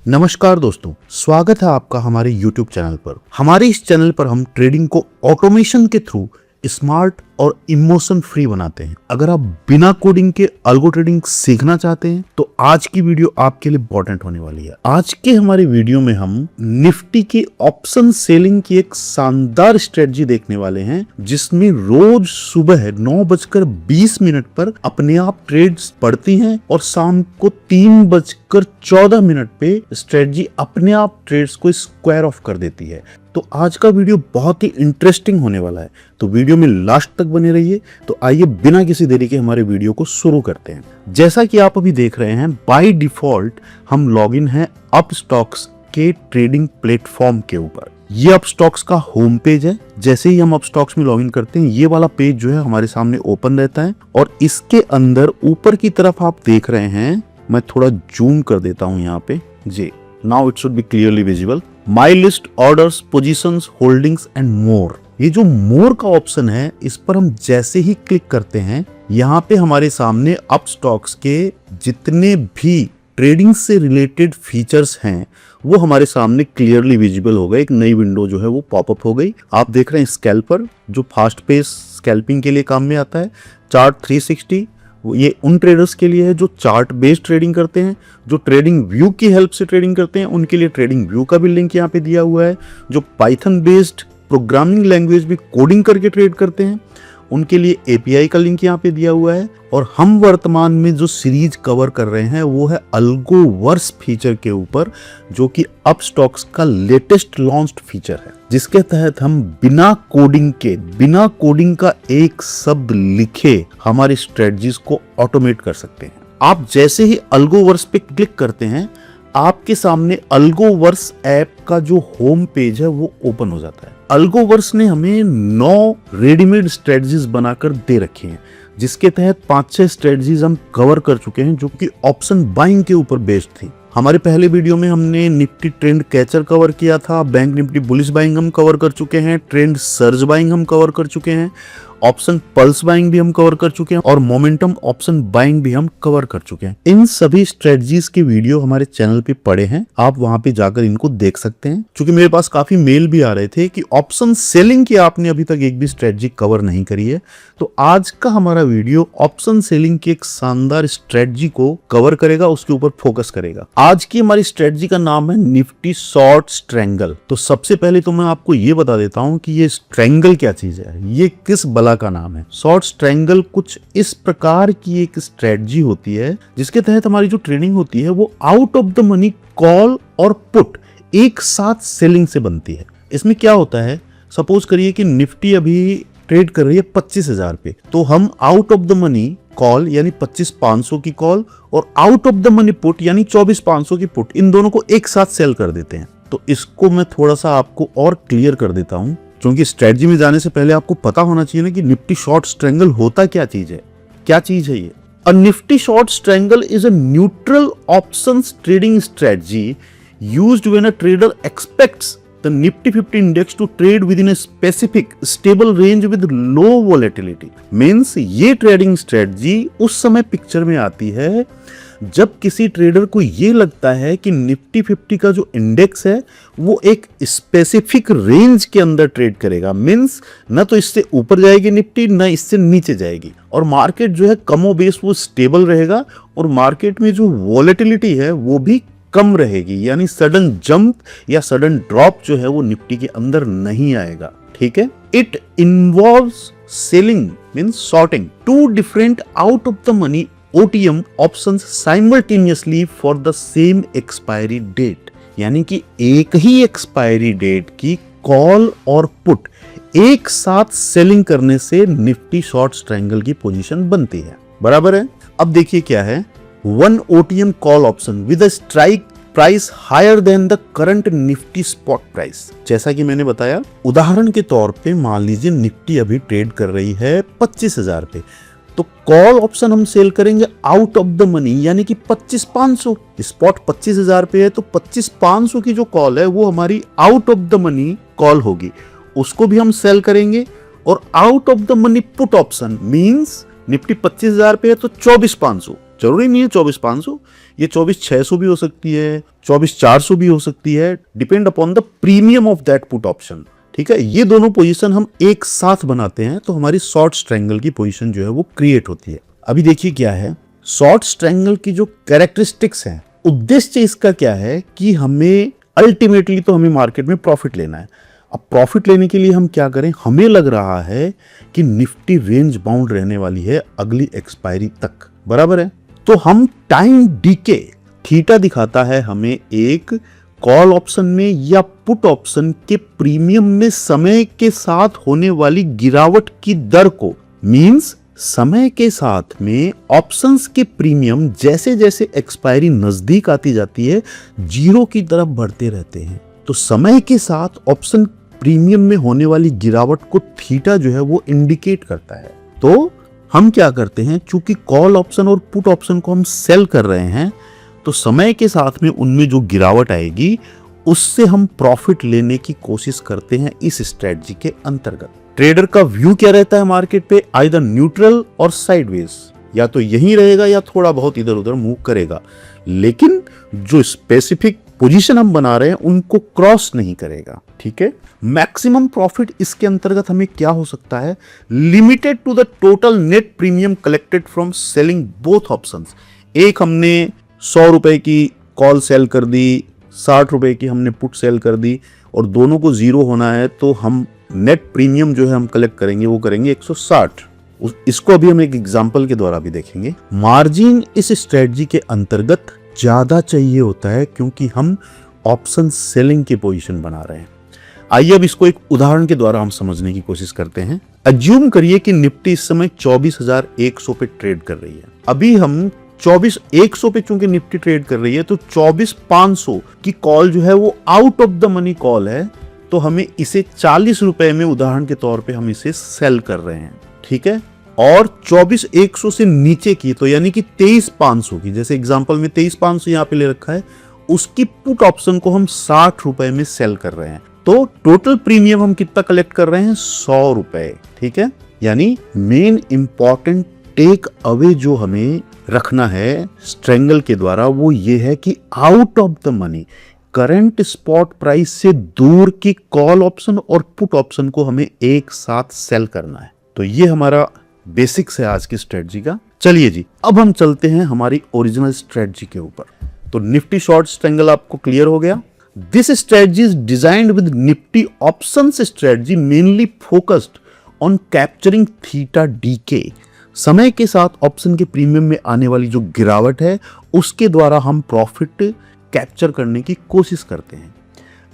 नमस्कार दोस्तों, स्वागत है आपका हमारे YouTube चैनल पर। हमारे इस चैनल पर हम ट्रेडिंग को ऑटोमेशन के थ्रू स्मार्ट और इमोशन फ्री बनाते हैं। अगर आप बिना कोडिंग के अल्गो ट्रेडिंग सीखना चाहते हैं तो आज की वीडियो आपके लिए इंपॉर्टेंट होने वाली है। आज के हमारे वीडियो में हम निफ्टी की ऑप्शन सेलिंग की एक शानदार स्ट्रेटजी देखने वाले हैं, जिसमें रोज सुबह 9:20 पर अपने आप ट्रेड्स पड़ती हैं और शाम को 3:14 पे स्ट्रेटजी अपने आप ट्रेड्स को स्क्वायर ऑफ कर देती है। तो आज का वीडियो बहुत ही इंटरेस्टिंग होने वाला है, तो वीडियो में लास्ट तक बने रहिए। तो आइए बिना किसी देरी के हमारे वीडियो को शुरू करते हैं। जैसा कि आप अभी देख रहे हैं, बाय डिफॉल्ट हम लॉगिन हैं अपस्टॉक्स के ट्रेडिंग प्लेटफॉर्म के ऊपर। ये अपस्टॉक्स का होम पेज है। जैसे ही हम अपस्टॉक्स में लॉगिन करते हैं, ये वाला पेज जो है हमारे सामने ओपन रहता है और इसके अंदर ऊपर की तरफ आप देख रहे हैं, मैं थोड़ा जूम कर देता हूं यहाँ पे जी। Now it should be clearly visible. My list, orders, positions, holdings and more. ये जो मोर का ऑप्शन है, इस पर हम जैसे ही क्लिक करते हैं, यहाँ पे हमारे सामने अपस्टॉक्स के जितने भी ट्रेडिंग से रिलेटेड फीचर्स हैं वो हमारे सामने क्लियरली विजिबल हो गए। एक नई विंडो जो है वो पॉपअप हो गई। आप देख रहे हैं स्कैल्पर, जो फास्ट पेस स्कैल्पिंग के लिए काम में आता है। चार्ट 360, ये उन ट्रेडर्स के लिए है जो चार्ट बेस्ड ट्रेडिंग करते हैं। जो ट्रेडिंग व्यू की हेल्प से ट्रेडिंग करते हैं उनके लिए ट्रेडिंग व्यू का भी लिंक यहाँ पे दिया हुआ है। जो पाइथन बेस्ड प्रोग्रामिंग लैंग्वेज भी कोडिंग करके ट्रेड करते हैं उनके लिए एपीआई का लिंक यहाँ पे दिया हुआ है। और हम वर्तमान में जो सीरीज कवर कर रहे हैं वो है अल्गोवर्स फीचर के ऊपर, जो कि अपस्टॉक्स का लेटेस्ट लॉन्च्ड फीचर है, जिसके तहत हम बिना कोडिंग का एक शब्द लिखे हमारी स्ट्रेटजीज को ऑटोमेट कर सकते हैं। आप जैसे ही अल्गोवर्स पे क्लिक करते हैं, आपके सामने अल्गोवर्स ऐप का जो होम पेज है वो ओपन हो जाता है। अल्गोवर्स ने हमें 9 रेडीमेड स्ट्रेटजीज बनाकर दे रखी हैं, जिसके तहत 5-6 स्ट्रेटजीज हम कवर कर चुके हैं, जो कि ऑप्शन बाइंग के ऊपर बेस्ड थी। हमारे पहले वीडियो में हमने निफ्टी ट्रेंड कैचर कवर किया था, बैंक निफ्टी बुलिश बाइंग हम कवर कर चुके हैं, ट्रेंड सर्ज बाइंग हम कवर कर चुके हैं, ऑप्शन पल्स बाइंग भी हम कवर कर चुके हैं और मोमेंटम ऑप्शन बाइंग भी हम कवर कर चुके हैं। इन सभी स्ट्रेटजीज के वीडियो हमारे चैनल पे पड़े हैं, आप वहां पे जाकर इनको देख सकते हैं। क्योंकि मेरे पास काफी मेल भी आ रहे थे कि ऑप्शन सेलिंग की आपने अभी तक एक भी स्ट्रेटजी कवर नहीं करी है, तो आज का हमारा वीडियो ऑप्शन सेलिंग की एक शानदार स्ट्रेटजी को कवर करेगा, उसके ऊपर फोकस करेगा। आज की हमारी स्ट्रेटजी का नाम है निफ्टी शॉर्ट स्ट्रैंगल। तो सबसे पहले तो मैं आपको ये बता देता हूँ कि ये स्ट्रैंगल क्या चीज है, ये किस बला का नाम है। शॉर्ट स्ट्रैंगल कुछ इस प्रकार की एक स्ट्रेटजी होती है, जिसके तहत हमारी जो ट्रेडिंग होती है वो out of the money call और पुट एक साथ सेलिंग से बनती है। इसमें क्या होता है, सपोज करिए कि निफ्टी अभी ट्रेड कर रही है 25,000 पे, तो हम out of the money call यानी 25,500 की कॉल और out of the money put यानी 24,500 की पुट, इन दोनों को एक साथ सेल कर देते हैं। तो इसको मैं थोड़ा सा आपको और क्लियर कर देता हूं, क्योंकि स्ट्रेटजी में जाने से पहले आपको पता होना चाहिए ना कि निफ्टी शॉर्ट स्ट्रैंगल होता क्या चीज है। क्या चीज है ये? A Nifty short strangle is a neutral options trading strategy used when a trader expects the Nifty 50 index to trade within a specific stable range with low volatility. Means ये trading strategy उस समय picture में आती है जब किसी trader को ये लगता है कि निफ्टी 50 का जो इंडेक्स है वो एक स्पेसिफिक रेंज के अंदर ट्रेड करेगा। मीन्स ना तो इससे ऊपर जाएगी निफ्टी, ना इससे नीचे जाएगी, और मार्केट जो है कमो बेस वो स्टेबल रहेगा, और मार्केट में जो वॉलेटिलिटी है वो भी कम रहेगी, यानी सडन जंप या सडन ड्रॉप जो है वो निफ्टी के अंदर नहीं आएगा। ठीक है। It involves selling means shorting 2 different out of the money OTM options simultaneously for the same expiry date, यानी कि एक ही एक्सपायरी डेट की कॉल और पुट एक साथ सेलिंग करने से निफ्टी शॉर्ट स्ट्रैंगल की पोजीशन बनती है। बराबर है। अब देखिए क्या है, 1 OTM call option with a strike price higher than the current Nifty spot price. जैसा कि मैंने बताया, उदाहरण के तौर पे मान लीजिए निफ्टी अभी ट्रेड कर रही है 25,000 पे, तो कॉल ऑप्शन हम सेल करेंगे आउट ऑफ द मनी यानी कि 25,500। स्पॉट 25,000 पे है तो 25,500 की जो कॉल है वो हमारी out of the money call होगी, उसको भी हम सेल करेंगे। और out of the money put option means Nifty 25,000 पे है तो 24,500, जरूरी नहीं है 24,500, ये 24,600 भी हो सकती है, 24,400 भी हो सकती है, depend upon the premium of that put option. ठीक है, ये दोनों पोजीशन हम एक साथ बनाते हैं तो हमारी शॉर्ट स्ट्रैंगल की पोजीशन जो है वो क्रिएट होती है। अभी देखिए क्या है, शॉर्ट स्ट्रैंगल की जो कैरेक्टरिस्टिक्स हैं, उद्देश्य इसका क्या है कि हमें अल्टीमेटली तो हमें मार्केट में प्रॉफिट लेना है। अब प्रॉफिट लेने के लिए हम क्या करें, हमें लग रहा है कि निफ्टी रेंज बाउंड रहने वाली है अगली एक्सपायरी तक, बराबर है, तो हम टाइम डीके थीटा दिखाता है हमें एक कॉल ऑप्शन में या पुट ऑप्शन के प्रीमियम में समय के साथ होने वाली गिरावट की दर को, मींस समय के साथ में ऑप्शंस के प्रीमियम जैसे जैसे एक्सपायरी नजदीक आती जाती है जीरो की तरफ बढ़ते रहते हैं। तो समय के साथ ऑप्शन प्रीमियम में होने वाली गिरावट को थीटा जो है वो इंडिकेट करता है। तो हम क्या करते हैं, चूंकि कॉल ऑप्शन और पुट ऑप्शन को हम सेल कर रहे हैं तो समय के साथ में उनमें जो गिरावट आएगी उससे हम प्रॉफिट लेने की कोशिश करते हैं इस स्ट्रेटजी के अंतर्गत। ट्रेडर का व्यू क्या रहता है मार्केट पे, आइदर न्यूट्रल और साइडवेज, या तो यहीं रहेगा या थोड़ा बहुत इधर उधर मूव करेगा, लेकिन जो स्पेसिफिक पोजीशन हम बना रहे हैं उनको क्रॉस नहीं करेगा। ठीक है, मैक्सिमम प्रॉफिट इसके अंतर्गत हमें क्या हो सकता है, limited to the total net premium collected from selling both options. एक हमने 100 रुपए की कॉल सेल कर दी, 60 रुपए की हमने पुट सेल कर दी और दोनों को जीरो होना है तो हम नेट प्रीमियम जो है हम कलेक्ट करेंगे वो करेंगे 160। इसको अभी हम एक एग्जांपल के द्वारा भी देखेंगे। मार्जिन इस स्ट्रेटजी के अंतर्गत ज्यादा चाहिए होता है क्योंकि हम ऑप्शन सेलिंग की पोजीशन बना रहे हैं। आइए अब इसको एक उदाहरण के द्वारा हम समझने की कोशिश करते हैं। अज्यूम करिए कि निफ्टी इस समय 24,100 पे ट्रेड कर रही है। अभी हम 24,100 पे चूंकि निफ्टी ट्रेड कर रही है तो 24,500 की कॉल जो है वो out of the money call है, तो हमें इसे 40 रुपए में उदाहरण के तौर पे हम इसे सेल कर रहे हैं। ठीक है, और 24,100 से नीचे की, तो यानी कि 23,500 की, जैसे एग्जांपल में 23,500 यहाँ पे ले रखा है, उसकी पुट ऑप्शन को हम 60 रुपए में सेल कर रहे हैं। तो टोटल प्रीमियम हम कितना कलेक्ट कर रहे हैं, 100 रुपए। ठीक है, यानी मेन इंपॉर्टेंट टेक अवे जो हमें रखना है स्ट्रेंगल के द्वारा वो ये है कि out of the money current spot price से दूर की कॉल ऑप्शन और पुट ऑप्शन को हमें एक साथ सेल करना है। तो ये हमारा बेसिक्स है आज की स्ट्रेटजी का। चलिए जी, अब हम चलते हैं हमारी ओरिजिनल स्ट्रेटजी के ऊपर। तो निफ्टी शॉर्ट स्ट्रेंगल आपको क्लियर हो गया। This strategy is designed with Nifty options strategy mainly focused on capturing theta DK. समय के साथ ऑप्शन के प्रीमियम में आने वाली जो गिरावट है उसके द्वारा हम प्रॉफिट कैप्चर करने की कोशिश करते हैं।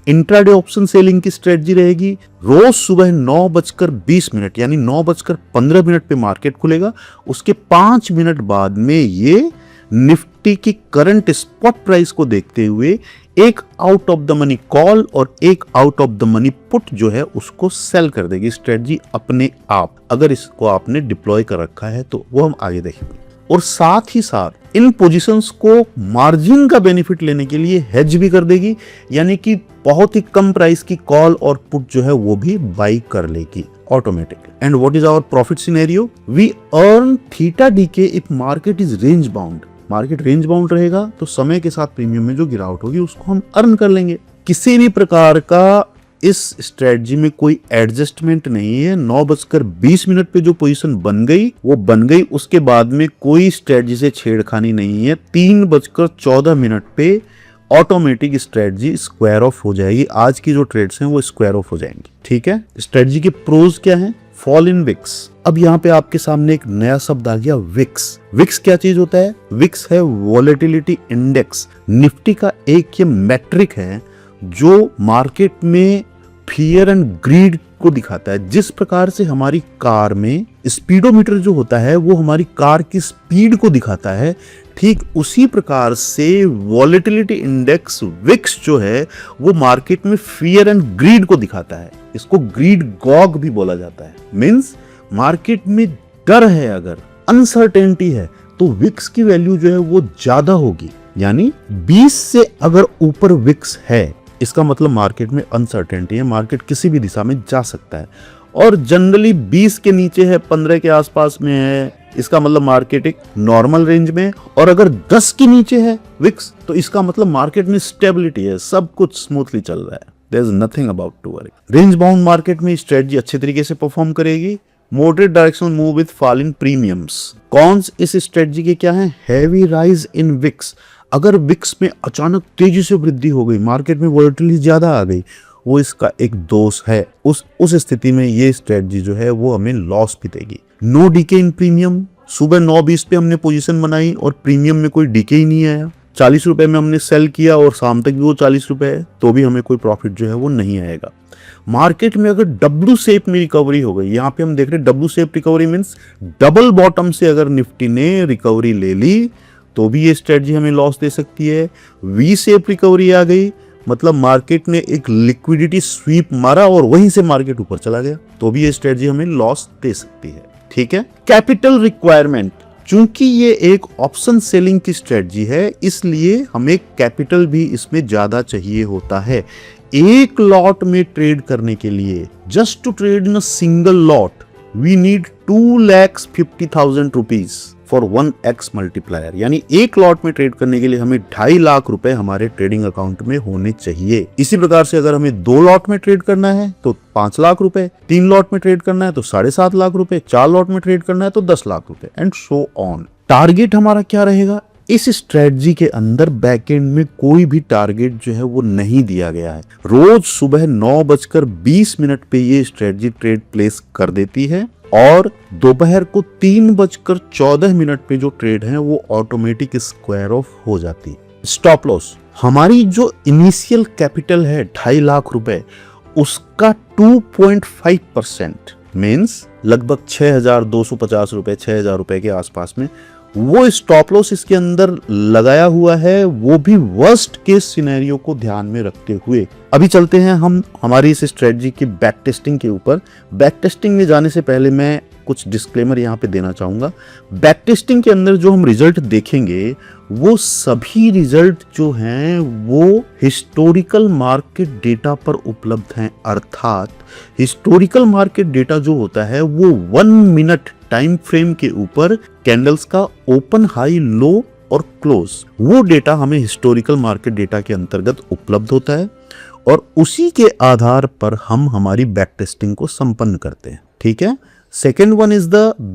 इंट्राडे ऑप्शन सेलिंग की स्ट्रेटजी रहेगी, रोज सुबह 9:20 यानी 9:15 पे मार्केट खुलेगा, उसके 5 मिनट बाद में ये निफ्टी की करंट स्पॉट प्राइस को देखते हुए एक out of the money call और एक out of the money put जो है उसको सेल कर देगी स्ट्रेटजी अपने आप, अगर इसको आपने डिप्लॉय कर रखा है तो वो हम आगे देखेंगे। और साथ ही साथ इन पोजीशंस को मार्जिन का बेनिफिट लेने के लिए हेज भी कर देगी, यानी कि बहुत ही कम प्राइस की कॉल और पुट जो है वो भी बाई कर लेगी automatically. And what is our profit scenario, we earn theta decay if market is range bound. Market range bound रहेगा तो समय के साथ प्रीमियम में जो गिरावट होगी उसको हम अर्न कर लेंगे। किसी भी प्रकार का इस स्ट्रेटजी में कोई एडजस्टमेंट नहीं है। 9:20 पे जो पोजीशन बन गई वो बन गई, उसके बाद में कोई स्ट्रेटजी से छेड़खानी नहीं है। 3:14 पे ऑटोमेटिक स्ट्रेटजी स्क्वायर ऑफ हो जाएगी। आज की जो ट्रेड्स हैं वो स्क्वायर ऑफ हो जाएंगी। ठीक है, स्ट्रेटजी के प्रोज क्या हैं, फॉल इन विक्स। अब यहाँ पे आपके सामने एक नया शब्द आ गया, विक्स। विक्स क्या चीज होता है, विक्स है वॉलेटिलिटी इंडेक्स। निफ्टी का एक ये मैट्रिक है जो मार्केट में फियर एंड ग्रीड को दिखाता है। जिस प्रकार से हमारी कार में स्पीडोमीटर जो होता है वो हमारी कार की स्पीड को दिखाता है, ठीक उसी प्रकार से वॉलेटिलिटी इंडेक्स विक्स जो है वो मार्केट में फियर एंड ग्रीड को दिखाता है। इसको ग्रीड गॉग भी बोला जाता है। मींस मार्केट में डर है, अगर अनसर्टेनिटी है तो विक्स की वैल्यू जो है वो ज्यादा होगी। यानी 20 से अगर ऊपर विक्स है इसका मतलब मार्केट में अनसर्टेनिटी है, मार्केट किसी भी दिशा में जा सकता है। और जनरली 20 के नीचे है, 15 के आसपास में है, इसका मतलब मार्केट एक नॉर्मल रेंज में है। और अगर 10 के नीचे है विक्स तो इसका मतलब मार्केट में स्टेबिलिटी है, सब कुछ स्मूथली चल रहा है, there is nothing about to worry. Range bound market में स्ट्रेटजी अच्छे तरीके से परफॉर्म करेगी। Moderate directional move with fall in premiums. Cons इस स्ट्रेटजी के क्या है? Heavy rise in VIX. अगर विक्स में अचानक तेजी से वृद्धि हो गई, मार्केट में वोलेटिलिटी ज्यादा आ गई, वो इसका एक दोष है। उस स्थिति में ये स्ट्रेटजी जो है वो हमें लॉस भी देगी। नो डीके इन प्रीमियम। सुबह 9:20 पे हमने पोजीशन बनाई और प्रीमियम में कोई डीके ही नहीं आया। 40 रुपए में हमने सेल किया और शाम तक भी वो 40 रुपए है, तो भी हमें कोई प्रॉफिट जो है वो नहीं आएगा। मार्केट में अगर डब्ल्यू शेप में रिकवरी हो गई, यहाँ पे हम देख रहे हैं W shape recovery means double bottom से अगर निफ्टी ने रिकवरी ले ली तो भी ये स्ट्रेटजी हमें लॉस दे सकती है। वी शेप रिकवरी आ गई, मतलब मार्केट ने एक लिक्विडिटी स्वीप मारा और वहीं से मार्केट ऊपर चला गया, तो भी ये स्ट्रेटजी हमें लॉस दे सकती है। ठीक है। कैपिटल रिक्वायरमेंट, चूंकि ये एक ऑप्शन सेलिंग की स्ट्रेटजी है इसलिए हमें कैपिटल भी इसमें ज्यादा चाहिए होता है। एक लॉट में ट्रेड करने के लिए, just to trade in a single lot we need 2,50,000 rupees for 1x multiplier. यानी एक लॉट में ट्रेड करने के लिए हमें 2.5 लाख रुपए हमारे ट्रेडिंग अकाउंट में होने चाहिए। इसी प्रकार से अगर हमें 2 लॉट में ट्रेड करना है तो 5 लाख रुपए, 3 लॉट में ट्रेड करना है तो 7.5 लाख रुपए, 4 लॉट में ट्रेड करना है तो 10 लाख रुपए एंड सो ऑन। टारगेट हमारा क्या रहेगा? इस स्ट्रेटजी के अंदर बैकएंड में कोई भी टारगेट जो है वो नहीं दिया गया है। रोज सुबह 9:20 पे ये स्ट्रेटजी ट्रेड प्लेस कर देती है और दोपहर को 3:14 पे जो ट्रेड है वो ऑटोमेटिक स्क्वायर ऑफ हो जाती है। स्टॉप लॉस, हमारी जो इनिशियल कैपिटल है 2.5 लाख रुपए, उसका 2.5% मीन्स लगभग 6,250 रुपए, 6,000 रुपए के आसपास में वो स्टॉप लॉस इसके अंदर लगाया हुआ है, वो भी वर्स्ट केस सिनेरियो को ध्यान में रखते हुए। अभी चलते हैं हम हमारी इस स्ट्रेटजी की बैक टेस्टिंग के ऊपर। बैक टेस्टिंग में जाने से पहले मैं कुछ डिस्क्लेमर यहाँ पे देना चाहूंगा। बैक टेस्टिंग के अंदर जो हम रिजल्ट देखेंगे वो सभी रिजल्ट जो हैं वो हिस्टोरिकल मार्केट डेटा पर उपलब्ध हैं। अर्थात हिस्टोरिकल मार्केट डेटा जो होता है वो 1 मिनट टाइम फ्रेम के ऊपर कैंडल्स का ओपन, हाई, लो और क्लोज, वो डेटा हमें हिस्टोरिकल मार्केट डेटा के अंतर्गत उपलब्ध होता है और उसी के आधार पर हम हमारी बैक टेस्टिंग को संपन्न करते हैं। ठीक है। Second one is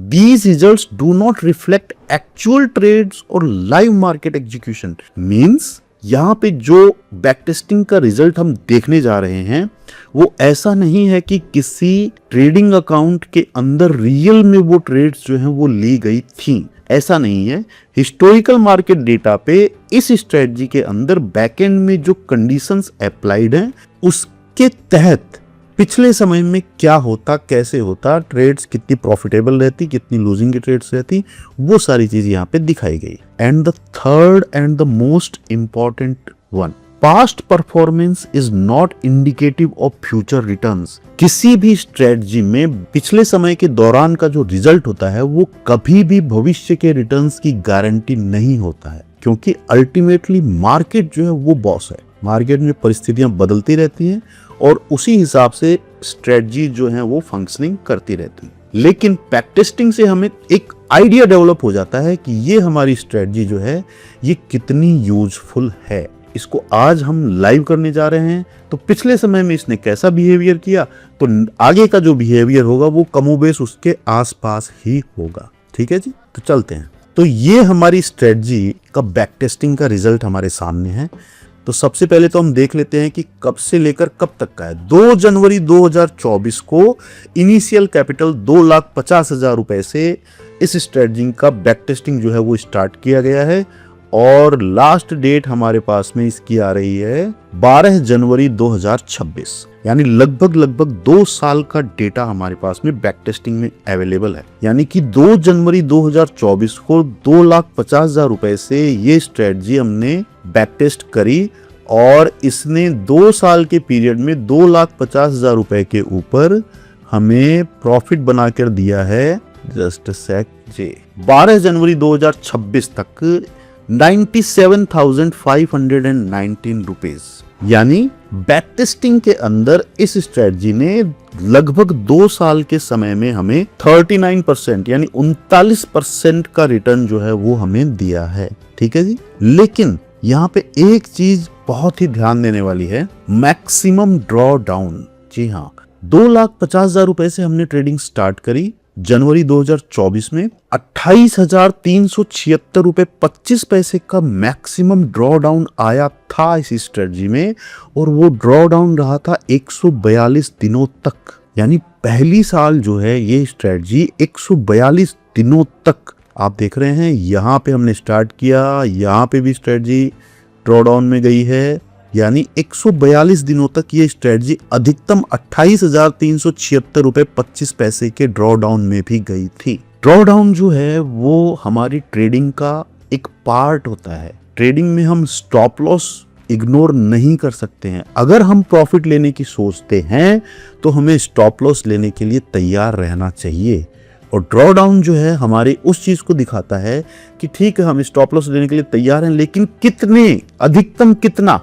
these results do not reflect actual trades और live market execution। मीन्स यहाँ पे जो बैक टेस्टिंग का रिजल्ट हम देखने जा रहे हैं वो ऐसा नहीं है कि किसी ट्रेडिंग अकाउंट के अंदर रियल में वो ट्रेड्स जो हैं वो ली गई थी, ऐसा नहीं है। हिस्टोरिकल मार्केट डेटा पे इस स्ट्रेटजी के अंदर बैकएंड में जो कंडीशंस अप्लाइड हैं उसके तहत पिछले समय में क्या होता, कैसे होता, ट्रेड्स कितनी प्रॉफिटेबल रहती, कितनी लूजिंग की ट्रेड्स रहती, वो सारी चीज यहाँ पे दिखाई गई। And the third and the most important one, past performance is not indicative of future returns. किसी भी स्ट्रेटजी में पिछले समय के दौरान का जो रिजल्ट होता है वो कभी भी भविष्य के रिटर्न्स की गारंटी नहीं होता है, क्योंकि अल्टीमेटली मार्केट जो है वो बॉस है। मार्केट में परिस्थितियां बदलती रहती हैं और उसी हिसाब से स्ट्रेटजी जो है वो फंक्शनिंग करती रहती है। लेकिन बैक टेस्टिंग से हमें एक आइडिया डेवलप हो जाता है कि ये हमारी स्ट्रेटजी जो है ये कितनी यूजफुल है। इसको आज हम लाइव करने जा रहे हैं, तो पिछले समय में इसने कैसा बिहेवियर किया तो आगे का जो बिहेवियर होगा वो कमोबेश उसके आसपास ही होगा। ठीक है जी, तो चलते हैं। तो ये हमारी स्ट्रेटजी का बैक टेस्टिंग का रिजल्ट हमारे सामने है। तो सबसे पहले तो हम देख लेते हैं कि कब से लेकर कब तक का है। 2 जनवरी 2024 को इनिशियल कैपिटल 2,50,000 रुपए से इस स्ट्रेटजी का बैक टेस्टिंग जो है वो स्टार्ट किया गया है और लास्ट डेट हमारे पास में इसकी आ रही है 12 जनवरी 2026, यानी लगभग 2 साल का डेटा हमारे पास में बैक टेस्टिंग में अवेलेबल है। यानी कि 2 जनवरी 2024 को 2,50,000 रुपए से ये स्ट्रेटजी हमने बैक टेस्ट करी और इसने 2 साल के पीरियड में 2,50,000 रुपए के ऊपर हमें प्रॉफिट बनाकर दिया है। जस्ट सेक जी, 12 जनवरी 2026 तक 97,519 रुपीज यानी बैक टेस्टिंग के अंदर इस स्ट्रेटजी ने लगभग 2 साल के समय में हमें 39% यानी 39% का रिटर्न जो है वो हमें दिया है। ठीक है जी। लेकिन यहाँ पे एक चीज बहुत ही ध्यान देने वाली है, मैक्सिमम ड्रॉ डाउन। जी हाँ, 2,50,000 रुपए से हमने ट्रेडिंग स्टार्ट करी जनवरी 2024 में। 28,376 रुपए 25 पैसे का मैक्सिमम ड्रॉ डाउन आया था इस स्ट्रेटजी में, और वो ड्रॉ डाउन रहा था 142 दिनों तक। यानी पहली साल जो है ये स्ट्रेटजी 142 दिनों तक आप देख रहे हैं। यहाँ पे हमने स्टार्ट किया, यहाँ पे भी स्ट्रेटजी ड्रॉ डाउन में गई है, यानी 142 दिनों तक ये स्ट्रेटजी अधिकतम 28,376 रुपए 25 पैसे के ड्रॉ डाउन में भी गई थी। ड्रॉ डाउन जो है वो हमारी ट्रेडिंग का एक पार्ट होता है। ट्रेडिंग में हम स्टॉप लॉस इग्नोर नहीं कर सकते हैं। अगर हम प्रॉफिट लेने की सोचते हैं तो हमें स्टॉप लॉस लेने के लिए तैयार रहना चाहिए। और ड्रॉ डाउन जो है हमारी उस चीज को दिखाता है कि ठीक है, हम स्टॉप लॉस लेने के लिए तैयार हैं, लेकिन कितने, अधिकतम कितना।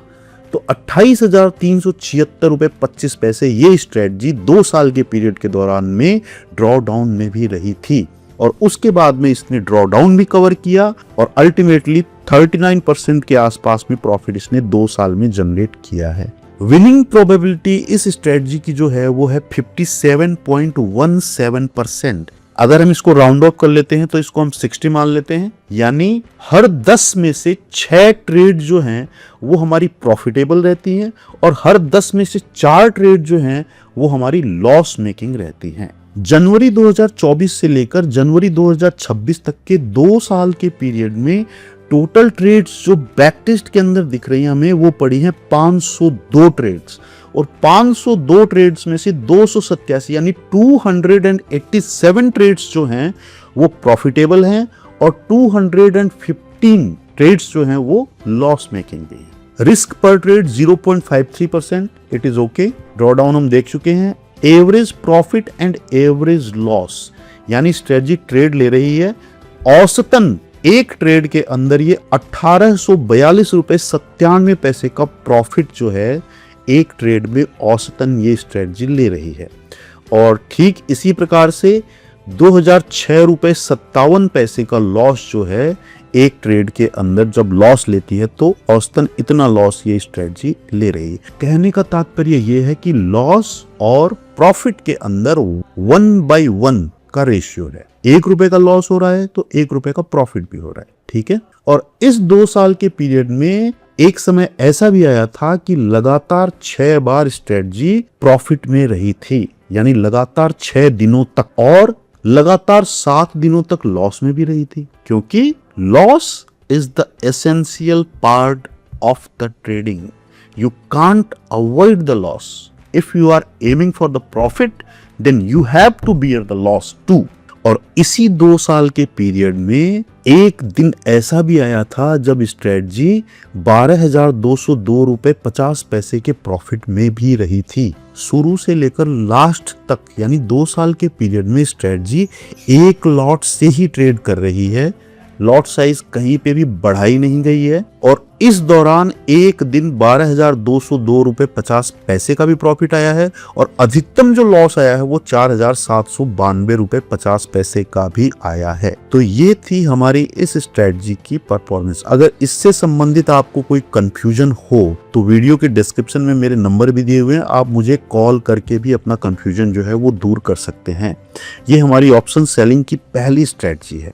तो 28,376 रुपए 25 पैसे ये स्ट्रेटजी 2 साल के पीरियड के दौरान में ड्रॉ डाउन में भी रही थी, और उसके बाद में इसने ड्रॉ डाउन भी कवर किया, और अल्टीमेटली 39% के आसपास में प्रॉफिट इसने 2 साल में जनरेट किया है। विनिंग प्रोबेबिलिटी इस स्ट्रेटजी की जो है वो है 57.17%। अगर हम इसको राउंड ऑफ कर लेते हैं तो इसको हम 60 मान लेते हैं, यानी हर 10 में से 6 ट्रेड जो हैं वो हमारी प्रॉफिटेबल रहती हैं, और हर 10 में से 4 ट्रेड जो हैं वो हमारी लॉस मेकिंग रहती हैं। जनवरी 2024 से लेकर जनवरी 2026 तक के 2 साल के पीरियड में टोटल ट्रेड्स जो बैक टेस्ट के अंदर दिख रही हैं हमें वो पड़ी हैं 502 ट्रेड्स, और 502 ट्रेड्स में से 287 यानी 287 ट्रेड्स जो हैं वो प्रॉफिटेबल हैं, और 215 ट्रेड्स जो हैं वो लॉस मेकिंग भी हैं। रिस्क पर trade 0.53%, it is okay. Draw down हम देख चुके हैं। Average profit and average loss, यानी स्ट्रेटजी ट्रेड ले रही है, औसतन एक ट्रेड के अंदर ये 1842 रुपए 97 पैसे का प्रॉफिट जो है एक ट्रेड में औसतन ये स्ट्रेटजी ले रही है। और ठीक इसी प्रकार से 2006 रुपए 57 पैसे का लॉस जो है एक ट्रेड के अंदर जब लॉस लेती है तो औसतन इतना लॉस ये स्ट्रेटजी ले रही है। कहने का तात्पर्य ये है कि लॉस और प्रॉफिट के अंदर 1/1 का रेशियो है। 1 रुपए का लॉस हो रहा है तो 1 रुपए का प्रॉफिट भी हो रहा है। ठीक है। और इस 2 साल के पीरियड में एक समय ऐसा भी आया था कि लगातार 6 बार स्ट्रेटजी प्रॉफिट में रही थी, यानी लगातार 6 दिनों तक, और लगातार 7 दिनों तक लॉस में भी रही थी, क्योंकि loss is the essential part of the trading. You can't avoid the loss. If you are aiming for the profit then you have to bear the loss too. और इसी 2 साल के पीरियड में एक दिन ऐसा भी आया था जब स्ट्रेटजी 12,202 रुपए 50 पैसे के प्रॉफिट में भी रही थी। शुरू से लेकर लास्ट तक यानी 2 साल के पीरियड में स्ट्रेटजी एक लॉट से ही ट्रेड कर रही है, लॉट साइज कहीं पे भी बढ़ाई नहीं गई है, और इस दौरान एक दिन 12,202 रुपए 50 पैसे का भी प्रॉफिट आया है, और अधिकतम जो लॉस आया है वो 4,792 रुपए 50 पैसे का भी आया है। तो ये थी हमारी इस स्ट्रेटजी की परफॉर्मेंस। अगर इससे संबंधित आपको कोई कंफ्यूजन हो तो वीडियो के डिस्क्रिप्शन में मेरे नंबर भी दिए हुए हैं, आप मुझे कॉल करके भी अपना कंफ्यूजन जो है वो दूर कर सकते हैं। ये हमारी ऑप्शन सेलिंग की पहली स्ट्रेटजी है,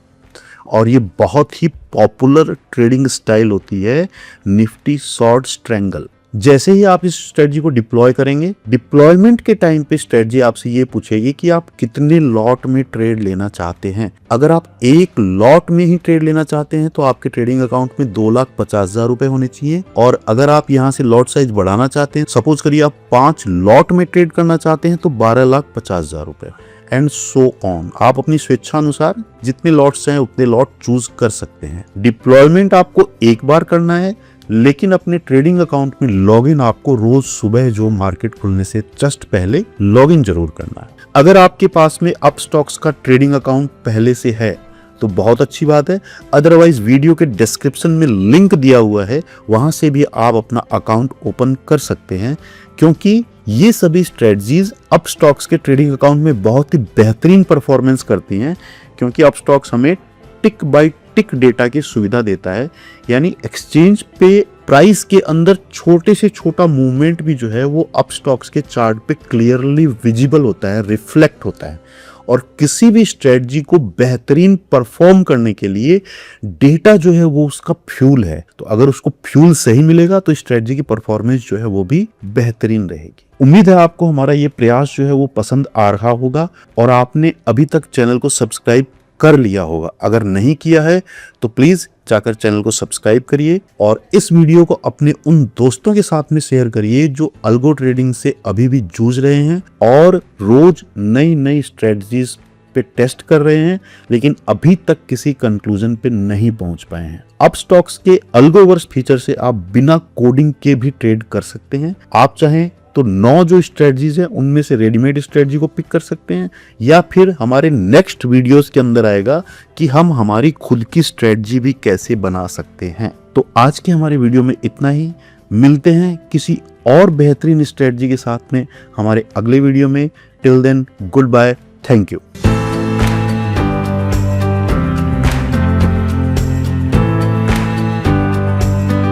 और ये बहुत ही पॉपुलर ट्रेडिंग स्टाइल होती है, निफ्टी शॉर्ट स्ट्रैंगल। जैसे ही आप इस स्ट्रेटजी को डिप्लॉय करेंगे, डिप्लॉयमेंट के टाइम पे स्ट्रेटजी आपसे ये पूछेगी कि आप कितने लॉट में ट्रेड लेना चाहते हैं। अगर आप एक लॉट में ही ट्रेड लेना चाहते हैं तो आपके ट्रेडिंग अकाउंट में 2,50,000 रुपए होने चाहिए, और अगर आप यहाँ से लॉट साइज बढ़ाना चाहते हैं, सपोज करिए आप 5 लॉट में ट्रेड करना चाहते हैं तो 12,50,000 रुपए, एंड सो ऑन। आप अपनी स्वेच्छा अनुसार जितने लॉट्स चाहें उतने लॉट चूज कर सकते हैं। डिप्लॉयमेंट आपको एक बार करना है, लेकिन अपने ट्रेडिंग अकाउंट में लॉगिन आपको रोज सुबह जो मार्केट खुलने से जस्ट पहले लॉगिन जरूर करना है। अगर आपके पास में अपस्टॉक्स का ट्रेडिंग अकाउंट पहले से है तो बहुत अच्छी बात है। अदरवाइज वीडियो के डिस्क्रिप्शन में लिंक दिया हुआ है, वहां से भी आप अपना अकाउंट ओपन कर सकते हैं, क्योंकि ये सभी स्ट्रेटजीज अपस्टॉक्स के ट्रेडिंग अकाउंट में बहुत ही बेहतरीन परफॉर्मेंस करती हैं, क्योंकि अपस्टॉक्स हमें टिक बाय टिक डेटा की सुविधा देता है। यानी एक्सचेंज पे प्राइस के अंदर छोटे से छोटा मूवमेंट भी जो है वो अपस्टॉक्स के चार्ट पे क्लियरली विजिबल होता है, रिफ्लेक्ट होता है। और किसी भी स्ट्रेटजी को बेहतरीन परफॉर्म करने के लिए डेटा जो है वो उसका फ्यूल है। तो अगर उसको फ्यूल सही मिलेगा तो स्ट्रेटजी की परफॉर्मेंस जो है वो भी बेहतरीन रहेगी। उम्मीद है आपको हमारा ये प्रयास जो है वो पसंद आ रहा होगा और आपने अभी तक चैनल को सब्सक्राइब कर लिया होगा। अगर नहीं किया है तो प्लीज जाकर चैनल को सब्सक्राइब करिए और इस वीडियो को अपने उन दोस्तों के साथ में शेयर करिए जो अल्गो ट्रेडिंग से अभी भी जूझ रहे हैं और रोज नई नई स्ट्रेटजीज पे टेस्ट कर रहे हैं, लेकिन अभी तक किसी कंक्लूजन पे नहीं पहुंच पाए हैं। अपस्टॉक्स के अल्गोवर्स फीचर से आप बिना कोडिंग के भी ट्रेड कर सकते हैं। आप चाहें तो 9 जो स्ट्रेटजीज हैं उनमें से रेडीमेड स्ट्रेटजी को पिक कर सकते हैं, या फिर हमारे नेक्स्ट वीडियोस के अंदर आएगा कि हम हमारी खुद की स्ट्रेटजी भी कैसे बना सकते हैं। तो आज के हमारे वीडियो में इतना ही। मिलते हैं किसी और बेहतरीन स्ट्रेटजी के साथ में हमारे अगले वीडियो में। Till then, goodbye, thank you.